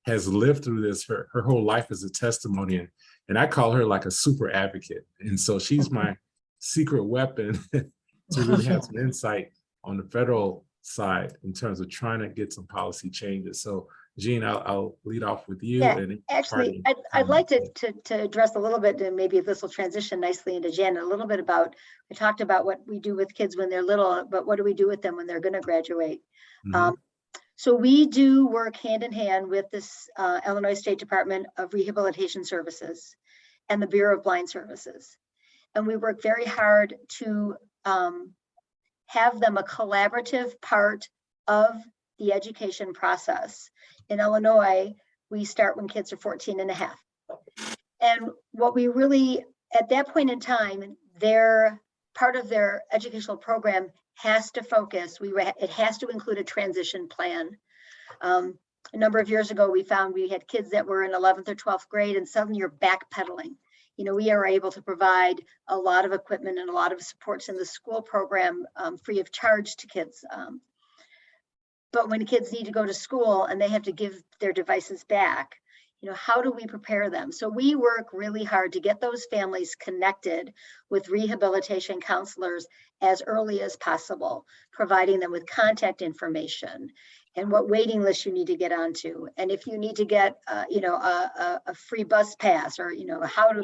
has lived through this her whole life as a testimony, and I call her like a super advocate. And so she's my secret weapon to really have some insight on the federal side in terms of trying to get some policy changes. So Jean, I'll lead off with you. Yeah, and actually, I'd like to address a little bit, and maybe if this will transition nicely into Janet, a little bit about, we talked about what we do with kids when they're little, but what do we do with them when they're going to graduate? Mm-hmm. So we do work hand in hand with this Illinois State Department of Rehabilitation Services and the Bureau of Blind Services. And we work very hard to have them a collaborative part of the education process. In Illinois, we start when kids are 14 and a half. And what we really, at that point in time, their part of their educational program has to focus, it has to include a transition plan. A number of years ago, we found we had kids that were in 11th or 12th grade, and suddenly you're backpedaling. we are able to provide a lot of equipment and a lot of supports in the school program free of charge to kids. But when kids need to go to school and they have to give their devices back, how do we prepare them? So we work really hard to get those families connected with rehabilitation counselors as early as possible, providing them with contact information and what waiting list you need to get onto. And if you need to get, a free bus pass, or, how do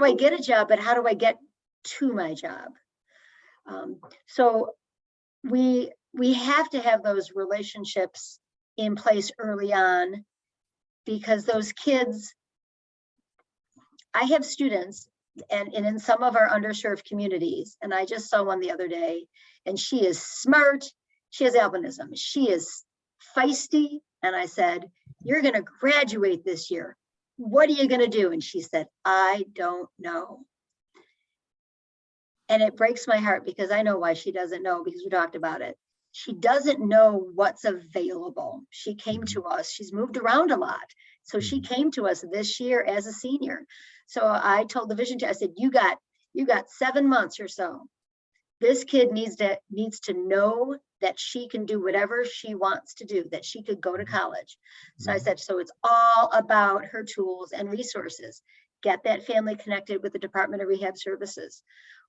I get a job, but how do I get to my job? So we have to have those relationships in place early on, because those kids, I have students and in some of our underserved communities, and I just saw one the other day, and she is smart, she has albinism, she is feisty, and I said, you're going to graduate this year. What are you going to do? And she said, I don't know. And it breaks my heart, because I know why she doesn't know, because we talked about it. She doesn't know what's available. She came to us, she's moved around a lot. So she came to us this year as a senior. So I told the vision team, I said, you got 7 months or so. This kid needs to know that she can do whatever she wants to do, that she could go to college. So I said, so it's all about her tools and resources. Get that family connected with the Department of Rehab Services.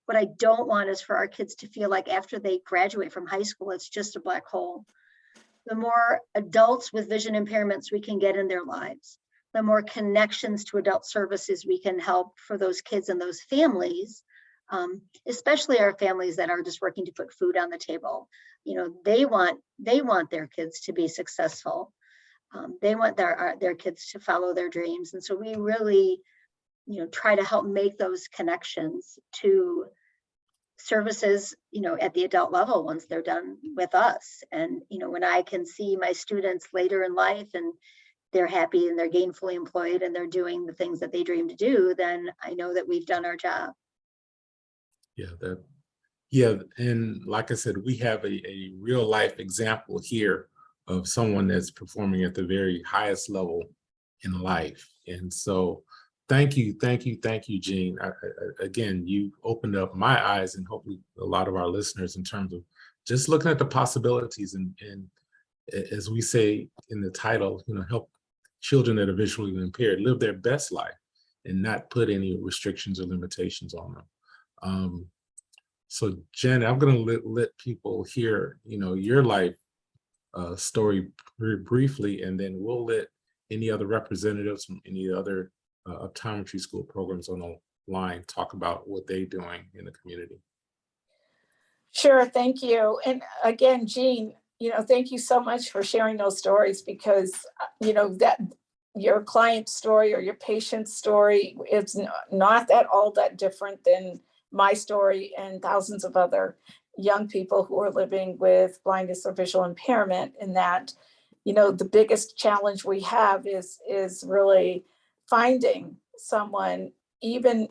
What I don't want is for our kids to feel like after they graduate from high school, it's just a black hole. The more adults with vision impairments we can get in their lives, the more connections to adult services we can help for those kids and those families, especially our families that are just working to put food on the table. They want their kids to be successful. They want their kids to follow their dreams. And so we really, try to help make those connections to services, at the adult level once they're done with us. And, when I can see my students later in life and they're happy and they're gainfully employed and they're doing the things that they dream to do, then I know that we've done our job. Yeah, and like I said, we have a real life example here of someone that's performing at the very highest level in life. And so thank you, Jean. Again, you opened up my eyes, and hopefully a lot of our listeners, in terms of just looking at the possibilities and as we say in the title, help children that are visually impaired live their best life and not put any restrictions or limitations on them. So Jen, I'm going to let people hear, your life story briefly, and then we'll let any other representatives from any other optometry school programs on the line talk about what they're doing in the community. Sure, thank you. And again, Jean, thank you so much for sharing those stories, because, that your client's story or your patient's story is not at all that different than my story and thousands of other young people who are living with blindness or visual impairment. In that, the biggest challenge we have is really finding someone, even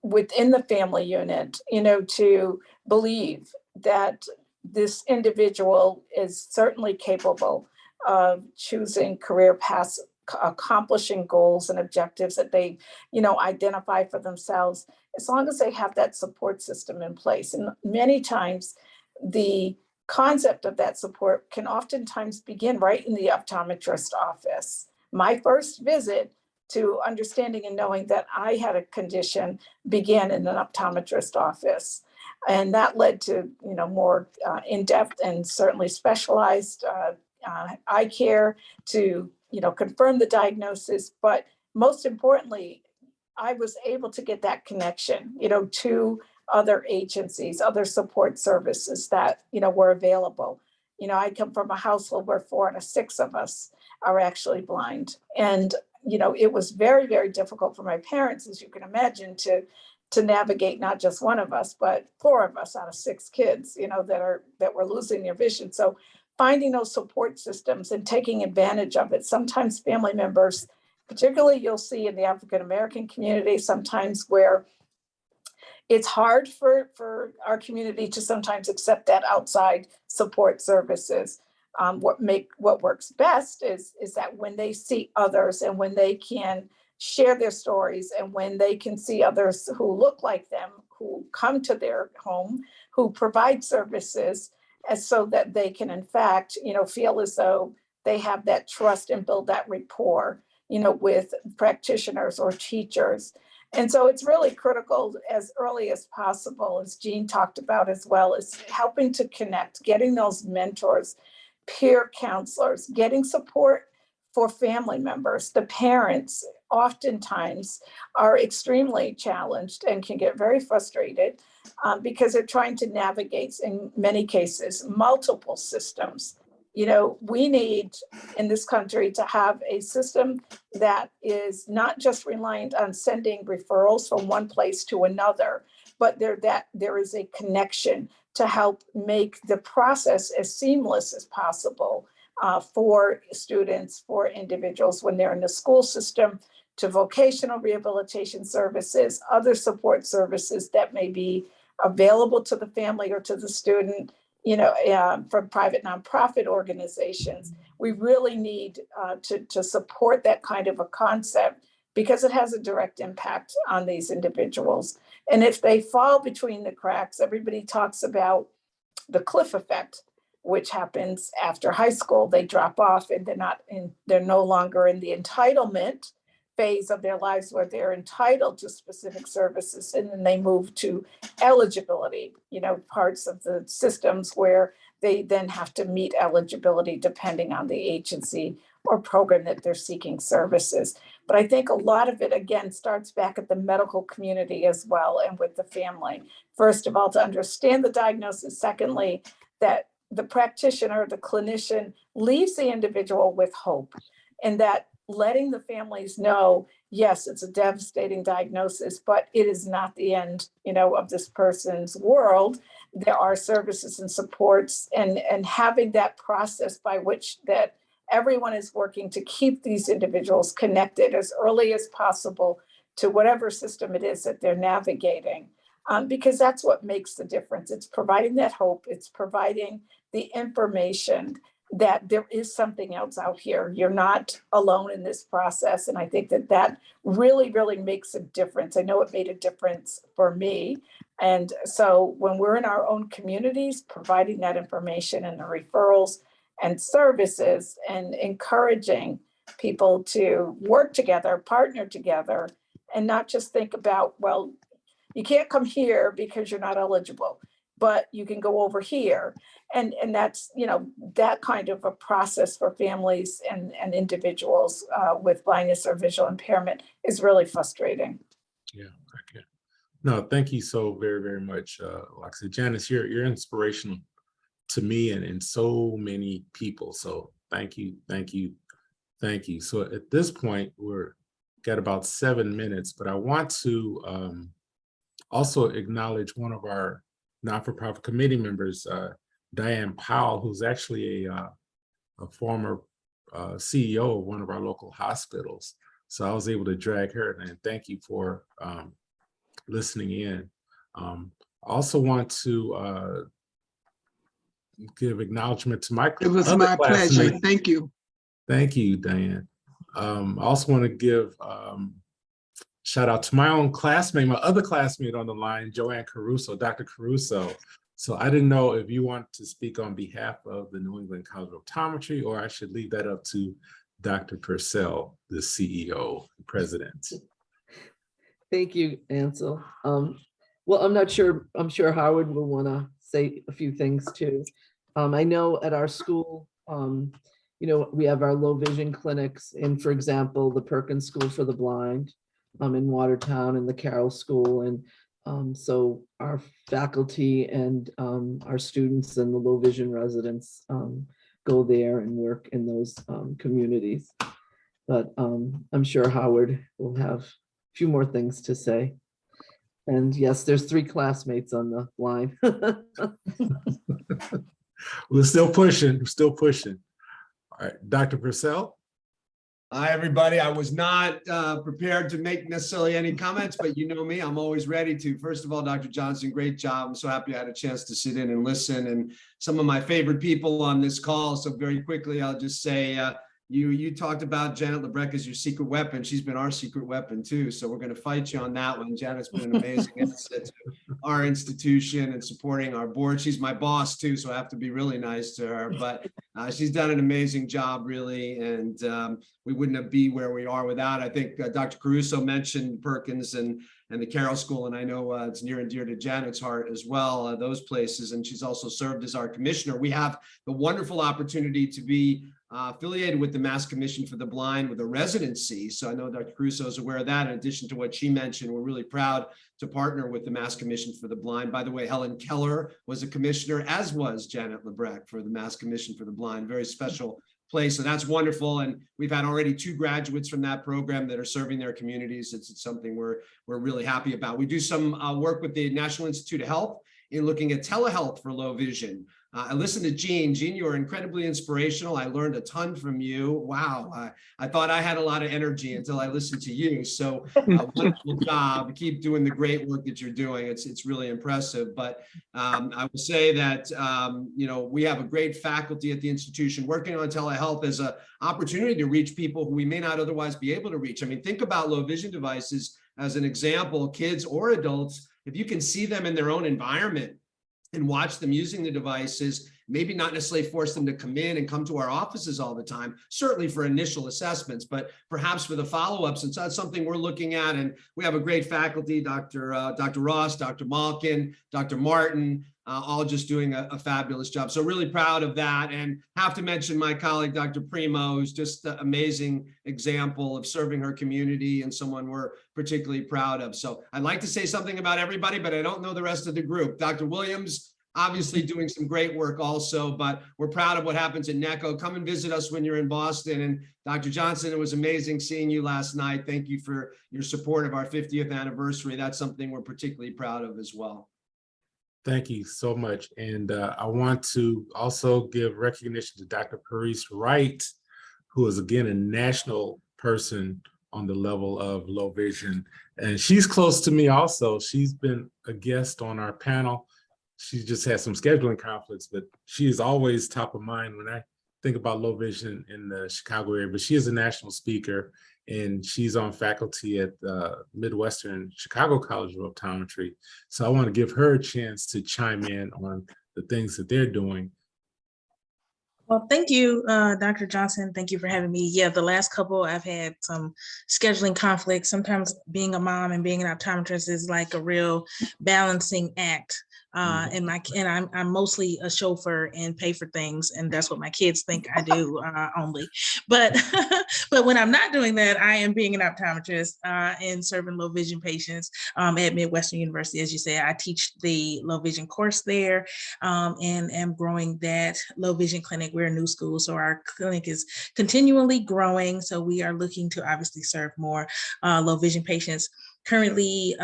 within the family unit, to believe that this individual is certainly capable of choosing career paths, accomplishing goals and objectives that they, identify for themselves, as long as they have that support system in place. And many times the concept of that support can oftentimes begin right in the optometrist office. My first visit to understanding and knowing that I had a condition began in an optometrist office. And that led to, more in-depth and certainly specialized eye care to, confirm the diagnosis. But most importantly, I was able to get that connection, to other agencies, other support services that, were available. I come from a household where 4 out of 6 of us are actually blind. And, it was very, very difficult for my parents, as you can imagine, to navigate not just one of us, but 4 of us out of 6 kids, that were losing their vision. So finding those support systems and taking advantage of it. Sometimes family members, particularly you'll see in the African-American community, sometimes where it's hard for our community to sometimes accept that outside support services. What works best is that when they see others and when they can share their stories, and when they can see others who look like them, who come to their home, who provide services, and so that they can in fact, feel as though they have that trust and build that rapport, with practitioners or teachers. And so it's really critical as early as possible, as Jean talked about as well, is helping to connect, getting those mentors, peer counselors, getting support for family members. The parents oftentimes are extremely challenged and can get very frustrated because they're trying to navigate, in many cases, multiple systems. We need in this country to have a system that is not just reliant on sending referrals from one place to another, but there is a connection to help make the process as seamless as possible for students, for individuals when they're in the school system, to vocational rehabilitation services, other support services that may be available to the family or to the student, from private nonprofit organizations. We really need to support that kind of a concept because it has a direct impact on these individuals. And if they fall between the cracks, everybody talks about the cliff effect, which happens after high school. They drop off and they're no longer in the entitlement phase of their lives where they're entitled to specific services, and then they move to eligibility, parts of the systems where they then have to meet eligibility depending on the agency or program that they're seeking services. But I think a lot of it, again, starts back at the medical community as well and with the family. First of all, to understand the diagnosis. Secondly, that the practitioner, the clinician, leaves the individual with hope, and that letting the families know, yes, it's a devastating diagnosis, but it is not the end, of this person's world. There are services and supports, and having that process by which that everyone is working to keep these individuals connected as early as possible to whatever system it is that they're navigating, because that's what makes the difference. It's providing that hope. It's providing the information that there is something else out here. You're not alone in this process. And I think that really, really makes a difference. I know it made a difference for me. And so when we're in our own communities, providing that information and the referrals and services and encouraging people to work together, partner together, and not just think about, well, you can't come here because you're not eligible, but you can go over here. And that's, that kind of a process for families and individuals with blindness or visual impairment is really frustrating. Yeah, okay. No, thank you so very, very much. Like I said, Janice, you're inspirational to me and so many people. So thank you. So at this point, we're got about 7 minutes, but I want to also acknowledge one of our not-for-profit committee members, Diane Powell, who's actually a former CEO of one of our local hospitals. So I was able to drag her, and thank you for listening in. I also want to give acknowledgement to my It was my pleasure. classmate. Thank you. Thank you, Diane. I also want to give shout out to my own classmate, my other classmate on the line, Joanne Caruso, Dr. Caruso. So I didn't know if you want to speak on behalf of the New England College of Optometry, or I should leave that up to Dr. Purcell, the CEO and president. Thank you, Ansel. Well, I'm not sure, I'm sure Howard will want to say a few things too. I know at our school, we have our low vision clinics in, for example, the Perkins School for the Blind in Watertown and the Carroll School. And so our faculty and our students and the low vision residents go there and work in those communities. But I'm sure Howard will have a few more things to say. And yes, there's 3 classmates on the line. We're still pushing, All right, Dr. Purcell. Hi, everybody. I was not prepared to make necessarily any comments, but you know me, I'm always ready to. First of all, Dr. Johnson, great job. I'm so happy I had a chance to sit in and listen, and some of my favorite people on this call. So very quickly, I'll just say you talked about Janet Lebrecht as your secret weapon. She's been our secret weapon too. So we're going to fight you on that one. Janet's been an amazing asset to our institution and supporting our board. She's my boss too, so I have to be really nice to her. But she's done an amazing job, really, and we wouldn't be where we are without. I think Dr. Caruso mentioned Perkins and the Carroll School, and I know it's near and dear to Janet's heart as well, those places. And she's also served as our commissioner. We have the wonderful opportunity to be affiliated with the Mass Commission for the Blind with a residency. So I know Dr. Caruso is aware of that. In addition to what she mentioned, we're really proud to partner with the Mass Commission for the Blind. By the way, Helen Keller was a commissioner, as was Janet Lebrecht for the Mass Commission for the Blind. Very special place. So that's wonderful. And we've had already 2 graduates from that program that are serving their communities. It's something we're really happy about. We do some work with the National Institute of Health in looking at telehealth for low vision. I listened to Jean. Jean, you are incredibly inspirational. I learned a ton from you. Wow. I thought I had a lot of energy until I listened to you. So wonderful job. Keep doing the great work that you're doing. It's really impressive. But I will say that, we have a great faculty at the institution working on telehealth as an opportunity to reach people who we may not otherwise be able to reach. I mean, think about low vision devices as an example, kids or adults. If you can see them in their own environment and watch them using the devices, maybe not necessarily force them to come in and come to our offices all the time, certainly for initial assessments, but perhaps for the follow-ups. And so that's something we're looking at. And we have a great faculty, Dr. Ross, Dr. Malkin, Dr. Martin, all just doing a fabulous job. So really proud of that. And have to mention my colleague, Dr. Primo, who's just an amazing example of serving her community and someone we're particularly proud of. So I'd like to say something about everybody, but I don't know the rest of the group. Dr. Williams, obviously doing some great work also, but we're proud of what happens at NECO. Come and visit us when you're in Boston. And Dr. Johnson, it was amazing seeing you last night. Thank you for your support of our 50th anniversary. That's something we're particularly proud of as well. Thank you so much. And I want to also give recognition to Dr. Paris Wright, who is again a national person on the level of low vision. And she's close to me also. She's been a guest on our panel. She just had some scheduling conflicts, but she is always top of mind when I think about low vision in the Chicago area. But she is a national speaker, and she's on faculty at Midwestern Chicago College of Optometry. So I want to give her a chance to chime in on the things that they're doing. Well, thank you, Dr. Johnson. Thank you for having me. Yeah, the last couple, I've had some scheduling conflicts. Sometimes being a mom and being an optometrist is like a real balancing act. And I'm mostly a chauffeur and pay for things, and that's what my kids think I do only. But but when I'm not doing that, I am being an optometrist and serving low vision patients at Midwestern University. As you say, I teach the low vision course there and am growing that low vision clinic. We're a new school, so our clinic is continually growing. So we are looking to obviously serve more low vision patients. Currently,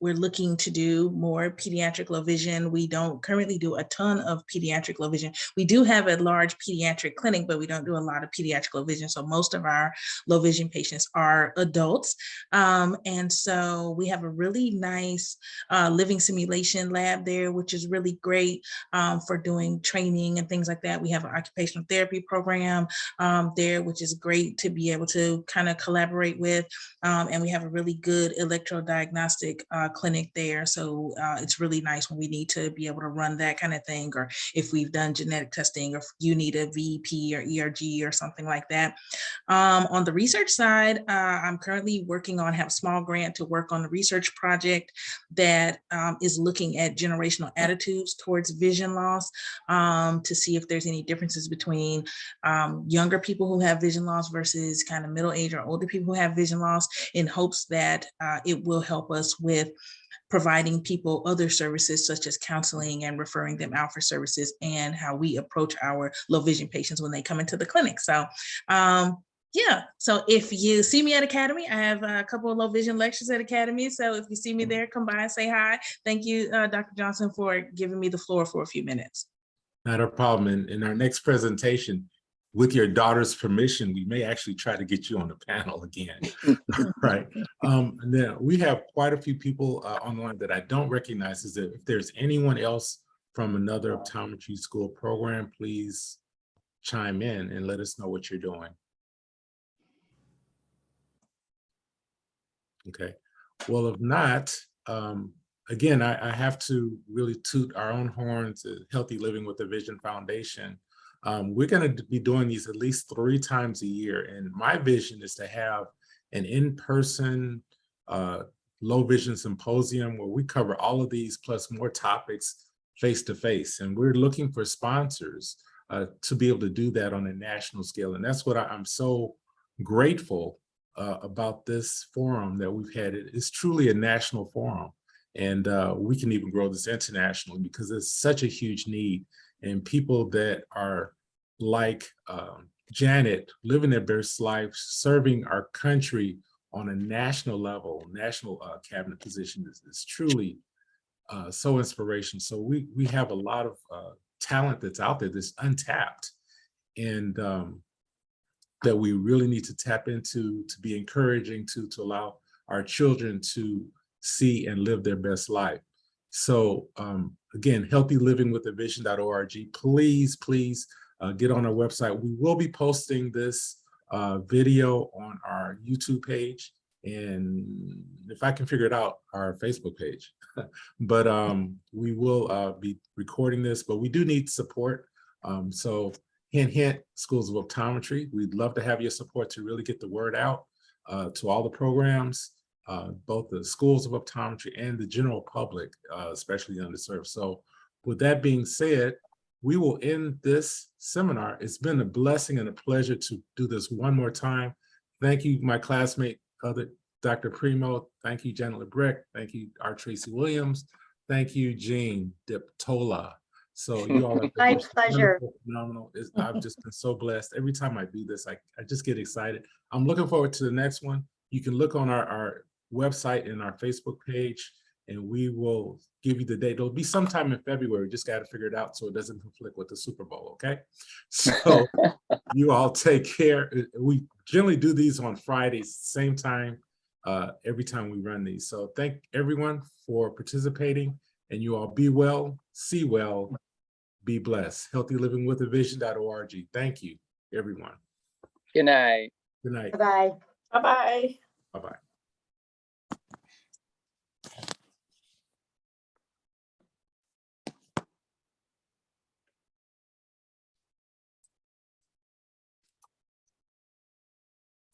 we're looking to do more pediatric low vision. We don't currently do a ton of pediatric low vision. We do have a large pediatric clinic, but we don't do a lot of pediatric low vision. So most of our low vision patients are adults. And so we have a really nice living simulation lab there, which is really great for doing training and things like that. We have an occupational therapy program there, which is great to be able to kind of collaborate with. And we have a really good electrodiagnostic clinic there. So it's really nice when we need to be able to run that kind of thing, or if we've done genetic testing, or if you need a VEP or ERG or something like that. On the research side, I'm currently working on, have a small grant to work on the research project that is looking at generational attitudes towards vision loss to see if there's any differences between younger people who have vision loss versus kind of middle age or older people who have vision loss, in hopes that it will help us with providing people other services such as counseling and referring them out for services, and how we approach our low vision patients when they come into the clinic. So yeah, so if you see me at Academy, I have a couple of low vision lectures at Academy. So if you see me there, come by and say hi. Thank you, Dr. Johnson, for giving me the floor for a few minutes. Not a problem. In our next presentation, with your daughter's permission, we may actually try to get you on the panel again. Right. Now, we have quite a few people online that I don't recognize. Is that if there's anyone else from another optometry school program, please chime in and let us know what you're doing. Okay, well, if not, again, I have to really toot our own horns at Healthy Living with a Vision Foundation. We're going to be doing these at least 3 times a year. And my vision is to have an in-person low vision symposium where we cover all of these plus more topics face to face. And we're looking for sponsors to be able to do that on a national scale. And that's what I'm so grateful about this forum that we've had. It's truly a national forum. And we can even grow this internationally because there's such a huge need. And people that are like Janet, living their best life, serving our country on a national level, national cabinet position is truly so inspirational. So we have a lot of talent that's out there that's untapped, and that we really need to tap into to be encouraging to allow our children to see and live their best life. So again, healthylivingwithavision.org. Please get on our website. We will be posting this video on our YouTube page, and if I can figure it out, our Facebook page. But we will be recording this, but we do need support. So hint, hint, schools of optometry, we'd love to have your support to really get the word out to all the programs, both the schools of optometry and the general public, especially underserved. So with that being said, we will end this seminar. It's been a blessing and a pleasure to do this one more time. Thank you, my classmate, Dr. Primo. Thank you, Janet Lebrecht. Thank you, R. Tracy Williams. Thank you, Jean Diptola. So you all have been My just pleasure. wonderful, phenomenal. I've just been so blessed. Every time I do this, I just get excited. I'm looking forward to the next one. You can look on our website and our Facebook page, and we will give you the date. It'll be sometime in February. Just got to figure it out so it doesn't conflict with the Super Bowl, okay? So you all take care. We generally do these on Fridays, same time, every time we run these. So thank everyone for participating, and you all be well, see well, be blessed. Healthylivingwithavision.org. Thank you, everyone. Good night. Good night. Bye-bye. Bye-bye. Bye-bye.